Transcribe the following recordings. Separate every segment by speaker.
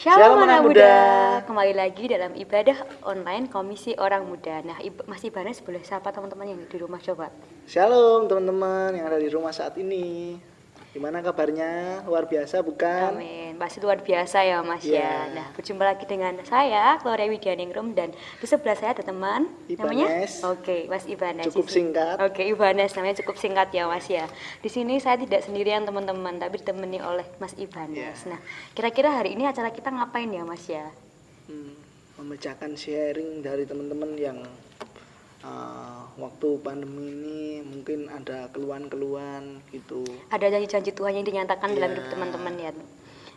Speaker 1: Shalom anak muda,
Speaker 2: kembali lagi dalam ibadah online Komisi Orang Muda. Nah, Mas Ibanes boleh sapa teman-teman yang di rumah coba.
Speaker 1: Shalom teman-teman yang ada di rumah saat ini. Gimana kabarnya? Luar biasa bukan?
Speaker 2: Amin, pasti luar biasa ya Mas ya. Nah, berjumpa lagi dengan saya, Gloria Widianingrum, dan di sebelah saya ada teman
Speaker 1: Ibanes.
Speaker 2: namanya? Oke, Mas Ibanes.
Speaker 1: Cukup singkat.
Speaker 2: Oke, Ibanes namanya cukup singkat ya Mas ya. Di sini saya tidak sendirian teman-teman, tapi ditemani oleh Mas Ibanes. Nah, kira-kira hari ini acara kita ngapain ya Mas ya?
Speaker 1: Memecahkan sharing dari teman-teman yang waktu pandemi ini mungkin ada keluhan-keluhan gitu.
Speaker 2: Ada janji-janji Tuhan yang dinyatakan dalam hidup teman-teman ya.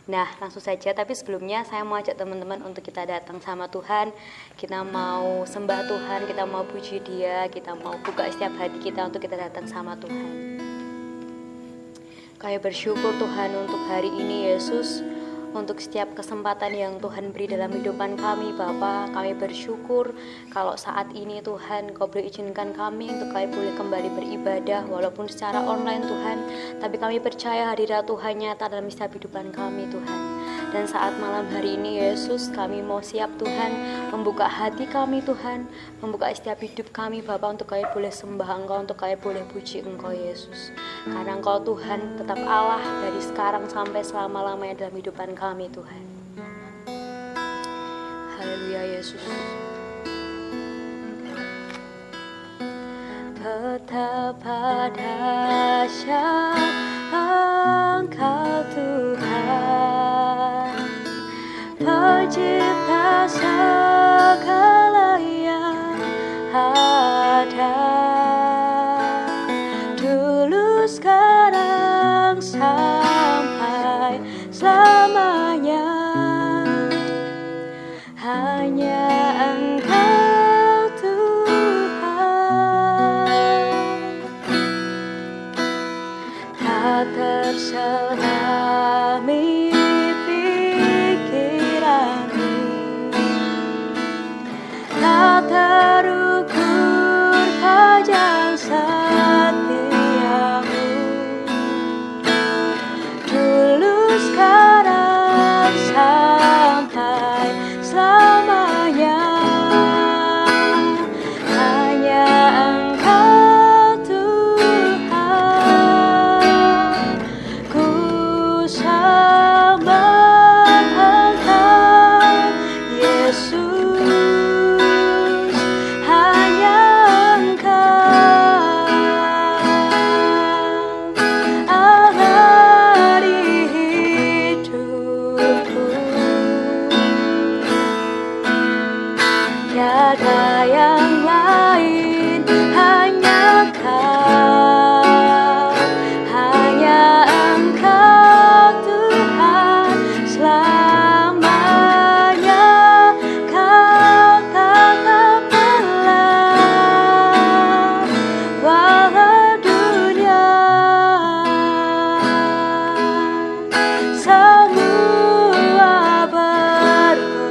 Speaker 2: Nah, langsung saja, tapi sebelumnya saya mau ajak teman-teman untuk kita datang sama Tuhan. Kita mau sembah Tuhan, kita mau puji Dia, kita mau buka setiap hati kita untuk kita datang sama Tuhan. Kami bersyukur Tuhan untuk hari ini Yesus, untuk setiap kesempatan yang Tuhan beri dalam kehidupan kami Bapa. Kami bersyukur kalau saat ini Tuhan Kau boleh izinkan kami untuk kami boleh kembali beribadah walaupun secara online Tuhan. Tapi kami percaya hadirat Tuhan nyata dalam setiap kehidupan kami Tuhan. Dan saat malam hari ini Yesus, kami mau siap Tuhan membuka hati kami Tuhan, membuka setiap hidup kami Bapa untuk kami boleh sembah Engkau, untuk kami boleh puji Engkau Yesus. Karena Engkau Tuhan tetap Allah dari sekarang sampai selama-lamanya dalam kehidupan kami Tuhan. Haleluya Yesus. Betapa dahsyat Engkau Tuhan, Pencipta segala yang ada, dulu sekarang sampai selamanya. Hanya Engkau Tuhan, tak terselami pikiranmu, tak terukur kejam setiamu, dulu sekarang sampai selamanya. Hanya Engkau Tuhan, ku sembah Engkau Yesus, hanya Engkau Allah di hidupku. Tiada yang lain, hanya Kau, hanya Engkau Tuhan selamanya. Kau tetap Allah walau dunia semua bergoncang.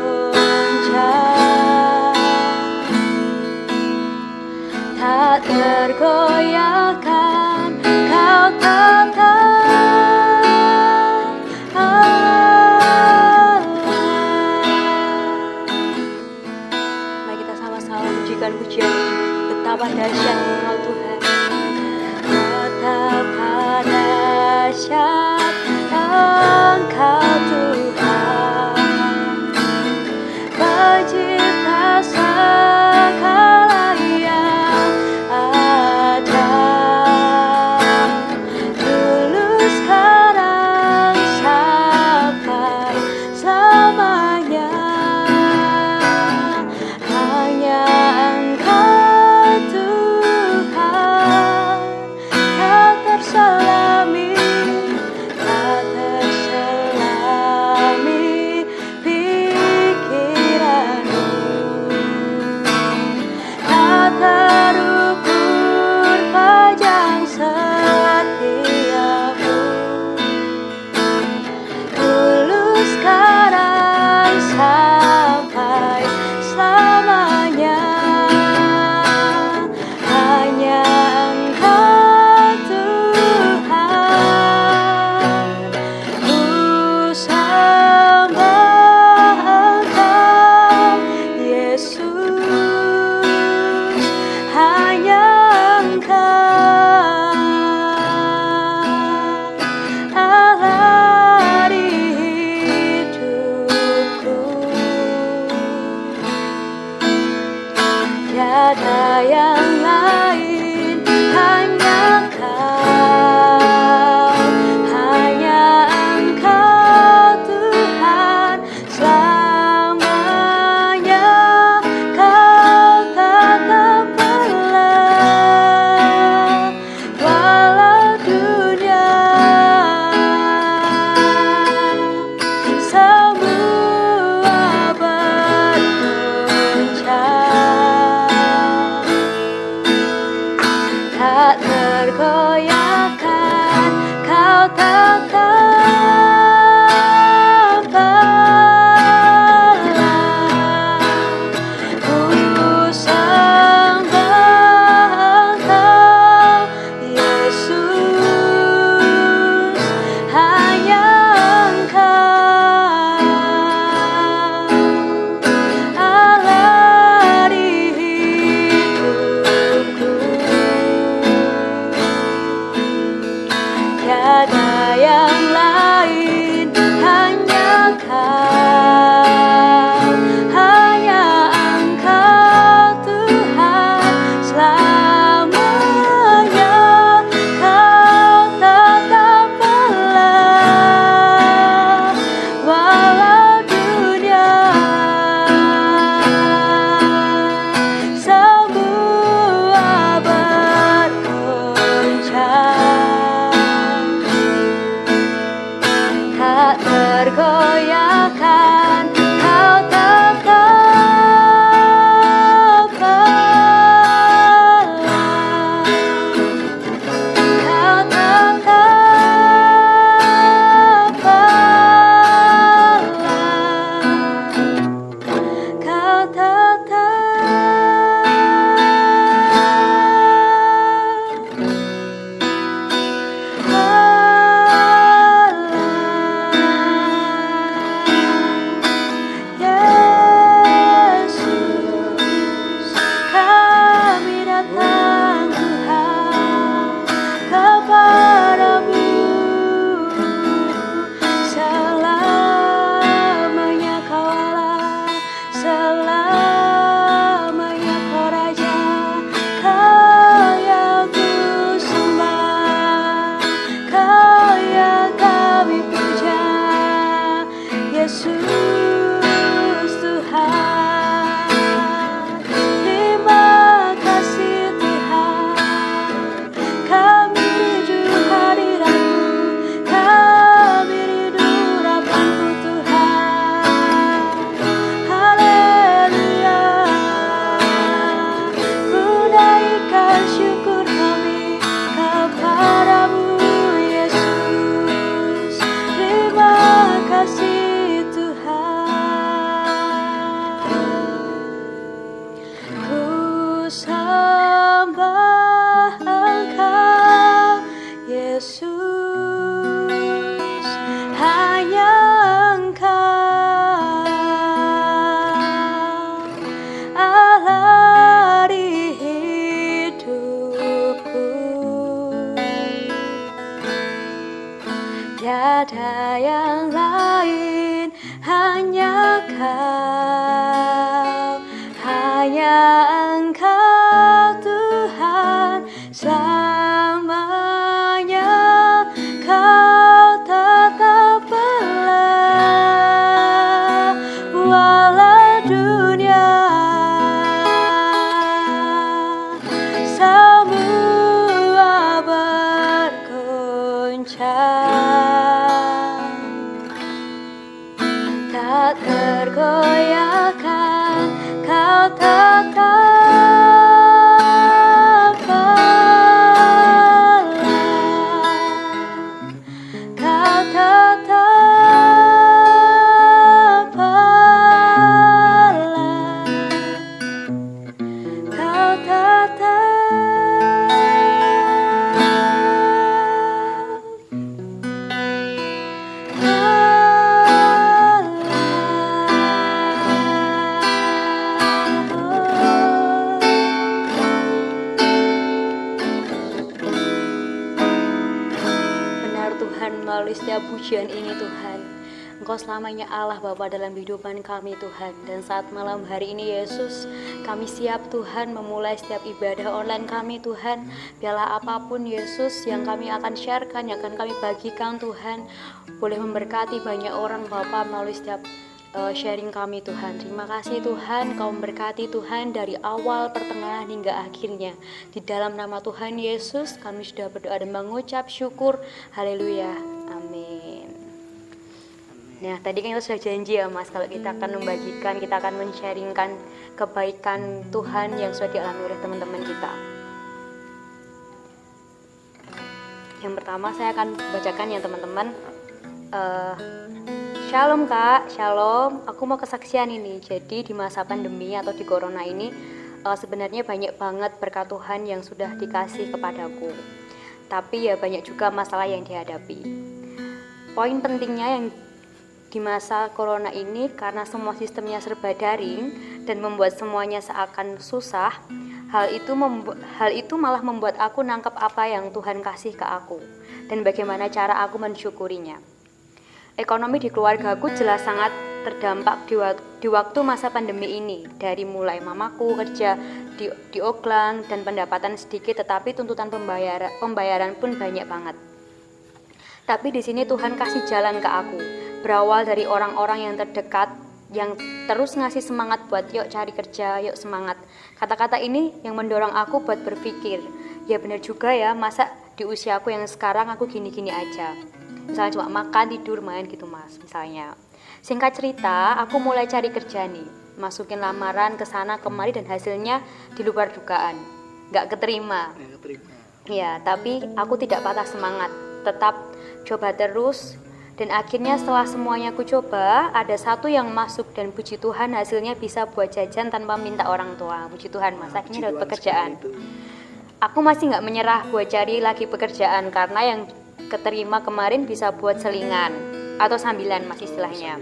Speaker 2: hanya Engkau Tuhan, selamanya Kau tetaplah, walau dunia semua berguncang, tak tergoyahkan, Kau tetaplah, Kau tetaplah, Kau Benar Tuhan, melalui setiap pujian ini Tuhan, Engkau selamanya Allah Bapa dalam kehidupan kami Tuhan. Dan saat malam hari ini Yesus, kami siap Tuhan memulai setiap ibadah online kami Tuhan. Biarlah apapun Yesus yang kami akan sharekan, yang akan kami bagikan Tuhan, boleh memberkati banyak orang Bapa melalui setiap sharing kami Tuhan. Terima kasih Tuhan, Kau memberkati Tuhan dari awal, pertengahan hingga akhirnya. Di dalam nama Tuhan Yesus kami sudah berdoa dan mengucap syukur. Haleluya, amin. Nah, tadi kan kita sudah janji ya Mas, kalau kita akan membagikan, kita akan men-sharingkan kebaikan Tuhan yang sudah dialami oleh teman-teman kita. Yang pertama saya akan bacakan ya teman-teman. Shalom Kak, shalom. Aku mau kesaksian ini. Jadi di masa pandemi atau di corona ini sebenarnya banyak banget berkat Tuhan yang sudah dikasih kepadaku. Tapi ya banyak juga masalah yang dihadapi. Poin pentingnya yang di masa corona ini, karena semua sistemnya serba daring dan membuat semuanya seakan susah, hal itu malah membuat aku nangkep apa yang Tuhan kasih ke aku dan bagaimana cara aku mensyukurinya. Ekonomi di keluargaku jelas sangat terdampak di waktu masa pandemi ini. Dari mulai mamaku kerja di Auckland dan pendapatan sedikit, tetapi tuntutan pembayaran pun banyak banget. Tapi di sini Tuhan kasih jalan ke aku. Berawal dari orang-orang yang terdekat yang terus ngasih semangat buat yuk cari kerja, yuk semangat. Kata-kata ini yang mendorong aku buat berpikir, ya benar juga ya, masa di usiaku yang sekarang aku gini-gini aja. Misalnya cuma makan, tidur, main gitu Mas, misalnya. Singkat cerita, aku mulai cari kerja nih. Masukin lamaran ke sana kemari dan hasilnya di luar dugaan. Gak keterima. Ya, tapi aku tidak patah semangat. Tetap coba terus. Dan akhirnya setelah semuanya aku coba, ada satu yang masuk dan puji Tuhan hasilnya bisa buat jajan tanpa minta orang tua. Puji Tuhan Mas, akhirnya dapat pekerjaan. Aku masih gak menyerah buat cari lagi pekerjaan karena yang keterima kemarin bisa buat selingan atau sambilan Mas istilahnya.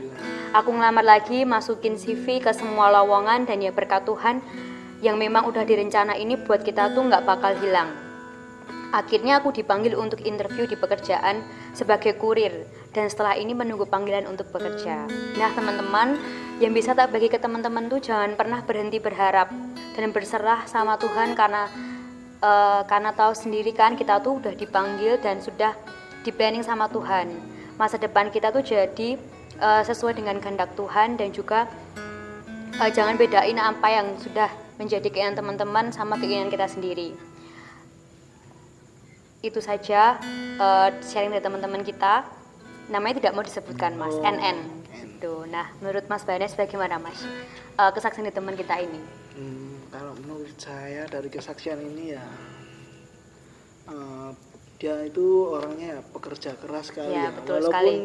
Speaker 2: Aku ngelamar lagi, masukin CV ke semua lowongan, dan ya berkat Tuhan yang memang udah direncana ini buat kita tuh gak bakal hilang. Akhirnya aku dipanggil untuk interview di pekerjaan sebagai kurir, dan setelah ini menunggu panggilan untuk bekerja. Nah teman-teman, yang bisa tak bagi ke teman-teman tuh jangan pernah berhenti berharap dan berserah sama Tuhan, karena tahu sendiri kan kita tuh udah dipanggil dan sudah di planning sama Tuhan. Masa depan kita tuh jadi sesuai dengan kehendak Tuhan, dan juga jangan bedain apa yang sudah menjadi keinginan teman-teman sama keinginan kita sendiri. Itu saja sharing dari teman-teman kita. Namanya tidak mau disebutkan Mas, NN. Tuh. Nah, menurut Mas Banes bagaimana Mas kesaksian dari teman kita ini?
Speaker 1: Kalau menurut saya dari kesaksian ini ya, dia itu orangnya ya pekerja keras sekali ya.
Speaker 2: Betul
Speaker 1: Walaupun
Speaker 2: sekali.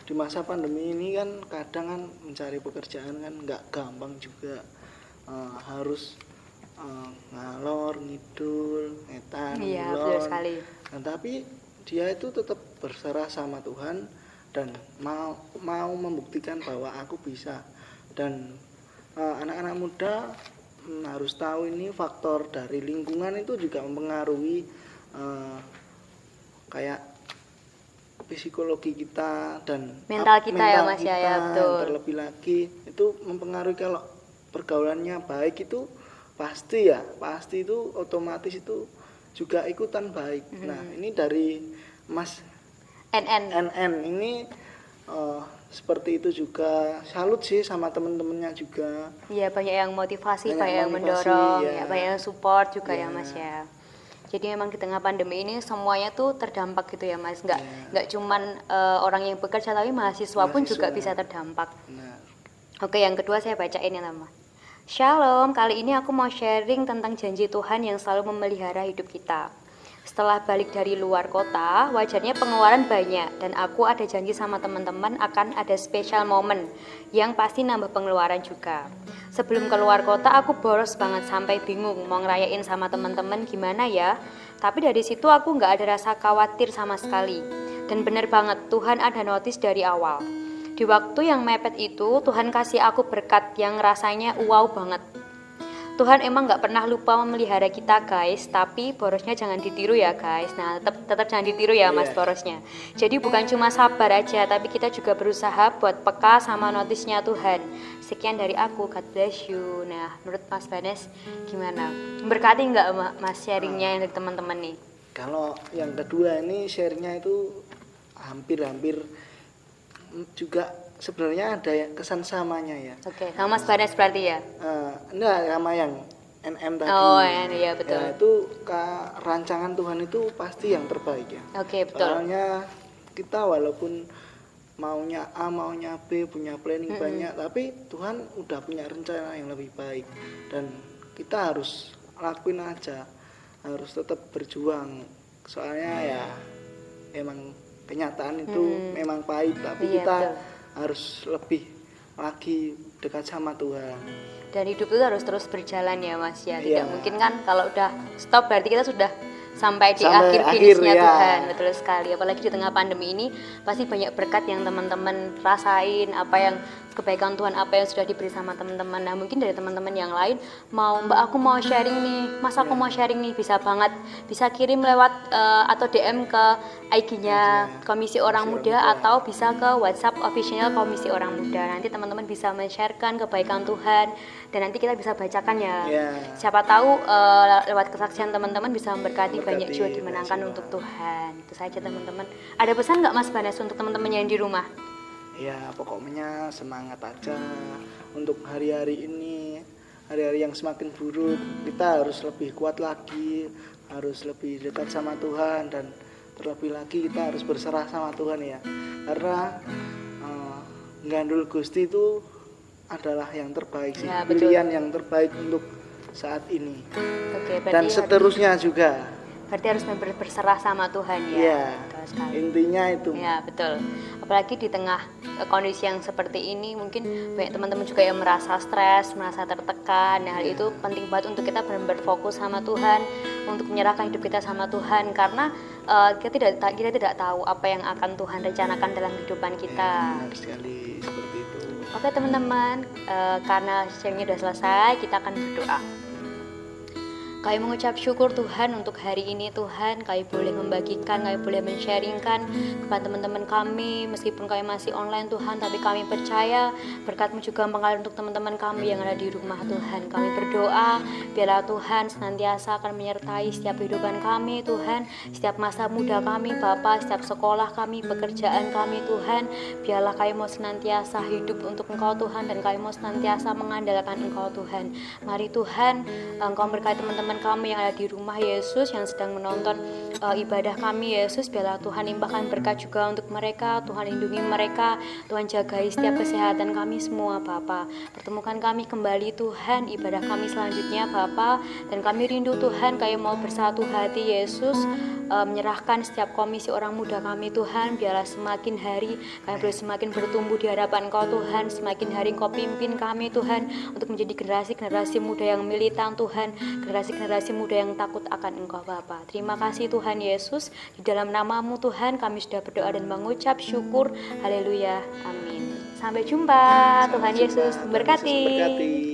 Speaker 1: di masa pandemi ini kan kadang kan mencari pekerjaan kan nggak gampang juga, harus ngalor ngidul, ngetan,
Speaker 2: Iya,
Speaker 1: ngulon.
Speaker 2: betul sekali.
Speaker 1: Nah, tapi dia itu tetap berserah sama Tuhan dan mau membuktikan bahwa aku bisa. Dan anak-anak muda harus tahu ini faktor dari lingkungan itu juga mempengaruhi kayak psikologi kita dan
Speaker 2: Mental kita ya,
Speaker 1: mental
Speaker 2: Mas, ya, betul.
Speaker 1: terlebih lagi itu mempengaruhi. Kalau pergaulannya baik itu pasti itu otomatis itu juga ikutan baik. Nah, ini dari Mas NN ini seperti itu juga. Salut sih sama teman-temannya juga.
Speaker 2: Iya, banyak yang motivasi,
Speaker 1: Banyak
Speaker 2: banyak yang
Speaker 1: motivasi,
Speaker 2: mendorong,
Speaker 1: ya.
Speaker 2: ya, banyak yang support juga ya
Speaker 1: Ya.
Speaker 2: Mas ya. Jadi memang di tengah pandemi ini semuanya tuh terdampak gitu ya Mas. Nggak cuman orang yang bekerja, tapi mahasiswa pun juga bisa terdampak.
Speaker 1: Nah,
Speaker 2: Oke, yang kedua saya bacain ya nama. Shalom, kali ini aku mau sharing tentang janji Tuhan yang selalu memelihara hidup kita. Setelah balik dari luar kota, wajarnya pengeluaran banyak dan aku ada janji sama teman-teman akan ada special moment yang pasti nambah pengeluaran juga. Sebelum keluar kota aku boros banget sampai bingung mau ngerayain sama teman-teman gimana ya. Tapi dari situ aku nggak ada rasa khawatir sama sekali. Dan bener banget Tuhan ada notis dari awal. Di waktu yang mepet itu Tuhan kasih aku berkat yang rasanya wow banget. Tuhan emang gak pernah lupa memelihara kita guys, tapi borosnya jangan ditiru ya guys. Nah tetap jangan ditiru ya Mas borosnya. Jadi bukan cuma sabar aja, tapi kita juga berusaha buat peka sama notisnya Tuhan. Sekian dari aku, God bless you. Nah menurut Mas Banes gimana? Berkati gak Mas sharingnya yang dari teman-teman nih?
Speaker 1: kalau yang kedua ini share-nya itu hampir juga sebenarnya ada kesan samanya ya.
Speaker 2: Oke, sama Mas Banes berarti ya?
Speaker 1: Enggak, sama yang NM tadi.
Speaker 2: Oh iya betul.
Speaker 1: Ya, itu rancangan Tuhan itu pasti yang terbaik ya.
Speaker 2: Oke, betul.
Speaker 1: Soalnya kita walaupun maunya A, maunya B, punya planning banyak, tapi Tuhan udah punya rencana yang lebih baik. Dan kita harus lakuin aja, harus tetap berjuang. Soalnya ya emang kenyataan itu memang pahit, tapi
Speaker 2: Iya,
Speaker 1: kita
Speaker 2: betul.
Speaker 1: harus lebih lagi dekat sama Tuhan.
Speaker 2: Dan hidup itu harus terus berjalan ya Mas ya. Tidak
Speaker 1: Iya.
Speaker 2: mungkin kan kalau udah stop berarti kita sudah sampai di
Speaker 1: Sampai
Speaker 2: akhir
Speaker 1: akhir,
Speaker 2: finishnya
Speaker 1: ya.
Speaker 2: Tuhan. Betul sekali. Apalagi di tengah pandemi ini pasti banyak berkat yang teman-teman rasain, apa yang kebaikan Tuhan apa yang sudah diberi sama teman-teman. Nah mungkin dari teman-teman yang lain mau Mbak aku mau sharing nih, Mas aku mau sharing nih, bisa banget, bisa kirim lewat atau DM ke IG-nya Komisi Orang Muda atau bisa ke WhatsApp official Komisi Orang Muda. Nanti teman-teman bisa men-sharekan kebaikan Tuhan dan nanti kita bisa bacakan ya. Siapa tahu lewat kesaksian teman-teman bisa memberkati banyak jiwa dimenangkan untuk Tuhan. Itu saja teman-teman. Ada pesan nggak Mas Banes untuk teman-teman yang di rumah?
Speaker 1: Ya pokoknya semangat aja untuk hari-hari ini, hari-hari yang semakin buruk. Kita harus lebih kuat lagi, harus lebih dekat sama Tuhan, dan terlebih lagi kita harus berserah sama Tuhan ya. Karena gandul Gusti itu adalah yang terbaik sih,
Speaker 2: Ya, betul.
Speaker 1: pilihan yang terbaik untuk saat ini.
Speaker 2: Oke, berarti
Speaker 1: Dan seterusnya juga.
Speaker 2: Berarti harus berserah sama Tuhan ya.
Speaker 1: Iya,
Speaker 2: Betul sekali.
Speaker 1: intinya itu.
Speaker 2: Ya betul. Apalagi di tengah kondisi yang seperti ini, mungkin banyak teman-teman juga yang merasa stres, merasa tertekan. Nah hal itu penting banget untuk kita benar-benar fokus sama Tuhan, untuk menyerahkan hidup kita sama Tuhan, karena kita tidak tahu apa yang akan Tuhan rencanakan dalam kehidupan kita.
Speaker 1: Benar sekali seperti itu.
Speaker 2: Oke teman-teman, karena sharingnya sudah selesai, kita akan berdoa. Kami mengucap syukur Tuhan untuk hari ini Tuhan, kami boleh membagikan, kami boleh men-sharingkan kepada teman-teman kami, meskipun kami masih online Tuhan, tapi kami percaya berkat-Mu juga mengalir untuk teman-teman kami yang ada di rumah Tuhan. Kami berdoa, biarlah Tuhan senantiasa akan menyertai setiap kehidupan kami Tuhan, setiap masa muda kami Bapa, setiap sekolah kami, pekerjaan kami Tuhan, biarlah kami mau senantiasa hidup untuk Engkau Tuhan, dan kami mau senantiasa mengandalkan Engkau Tuhan. Mari Tuhan, Engkau berkati teman-teman kami yang ada di rumah Yesus, yang sedang menonton ibadah kami Yesus, biarlah Tuhan limpahkan berkat juga untuk mereka. Tuhan lindungi mereka, Tuhan jagai setiap kesehatan kami semua Bapa. Pertemukan kami kembali Tuhan, ibadah kami selanjutnya Bapa, dan kami rindu Tuhan, kami mau bersatu hati Yesus, menyerahkan setiap komisi orang muda kami Tuhan, biarlah semakin hari kami boleh semakin bertumbuh di hadapan Engkau Tuhan, semakin hari Engkau pimpin kami Tuhan untuk menjadi generasi-generasi muda yang militan Tuhan, generasi muda yang takut akan Engkau Bapa. Terima kasih Tuhan Yesus, di dalam nama-Mu Tuhan kami sudah berdoa dan mengucap syukur. Haleluya, amin. Sampai jumpa. Tuhan Yesus memberkati.